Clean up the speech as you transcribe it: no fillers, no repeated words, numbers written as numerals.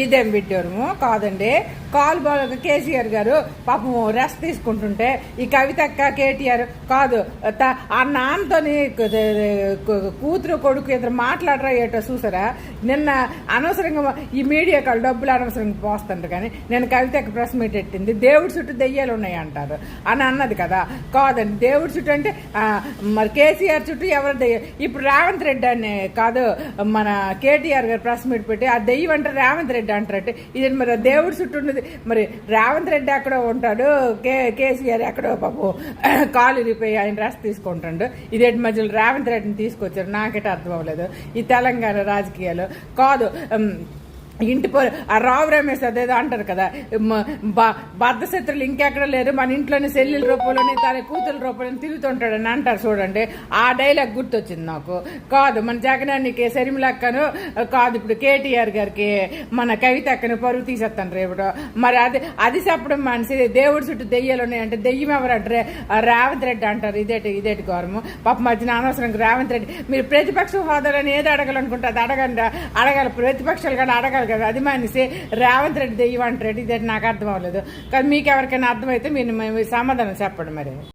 ఇదేం విడ్డూరము కాదండి. కాల్ కేసీఆర్ గారు పాపం రెస్ట్ తీసుకుంటుంటే ఈ కవితక్క కేటీఆర్ కాదు ఆ నాన్నతోని కూతురు కొడుకు ఇద్దరు మాట్లాడరా ఏటో చూసారా. నిన్న అనవసరంగా ఈ మీడియా కాళ్ళు డబ్బులు అనవసరంగా పోస్తుంటారు. కానీ నేను కవితక్క ప్రెస్ మీట్ పెట్టింది దేవుడి చుట్టూ దెయ్యాలు ఉన్నాయి అంటారు అని అన్నది కదా. కాదండి, దేవుడి చుట్టూ అంటే మరి కేసీఆర్ చుట్టూ ఎవరు దెయ్యం. ఇప్పుడు రేవంత్ రెడ్డి అని కాదు, మన కేటీఆర్ గారు ప్రెస్ మీట్ పెట్టి ఆ దెయ్యం అంటే రేవంత్ రెడ్డి అంటారంటే ఇది మరి దేవుడి చుట్టూ ఉన్నది. మరి రేవంత్ రెడ్డి ఎక్కడో ఉంటాడు, కేసీఆర్ ఎక్కడో పాపం కాలు ఇరిపోయి ఆయన రెస్ట్ తీసుకుంటాడు. ఇదేంటి మధ్యలో రేవంత్ రెడ్డిని తీసుకొచ్చారు, నాకైతే అర్థం అవ్వలేదు ఈ తెలంగాణ రాజకీయాలు. కాదు ఇంటి ఆ రావు రమేష్ అదేదో అంటారు కదా, బద్ధశత్రులు ఇంకెక్కడ లేరు, మన ఇంట్లోనే సెల్లుల రూపంలోనే తన కూతురు రూపంలో తిరుగుతుంటాడని అంటారు చూడండి. ఆ డైలాగ్ గుర్తొచ్చింది నాకు. కాదు మన జగనానికి శర్మిలక్కను కాదు ఇప్పుడు కేటీఆర్ గారికి మన కవిత అక్కను పరుగు తీసేస్తాను రేపు. మరి అది చెప్పడం మనిషి దేవుడి చుట్టూ దెయ్యాలు ఉన్నాయంటే దెయ్యం ఎవరంటారే రేవంత్ రెడ్డి అంటారు. ఇదేటి గౌరవం పాప మధ్యన అనవసరంగా రేవంత్ రెడ్డి. మీరు ప్రతిపక్ష హోదాలని ఏది అడగాలనుకుంటే అది అడగాలి, ప్రతిపక్షాలు కానీ అడగాలి కదా. అది మనిషి రేవంత్ రెడ్డి దెయ్యం అంటారు. ఇదే నాకు అర్థం అవ్వలేదు. కానీ మీకు ఎవరికైనా అర్థమైతే మీరు సమాధానం చెప్పండి మరి.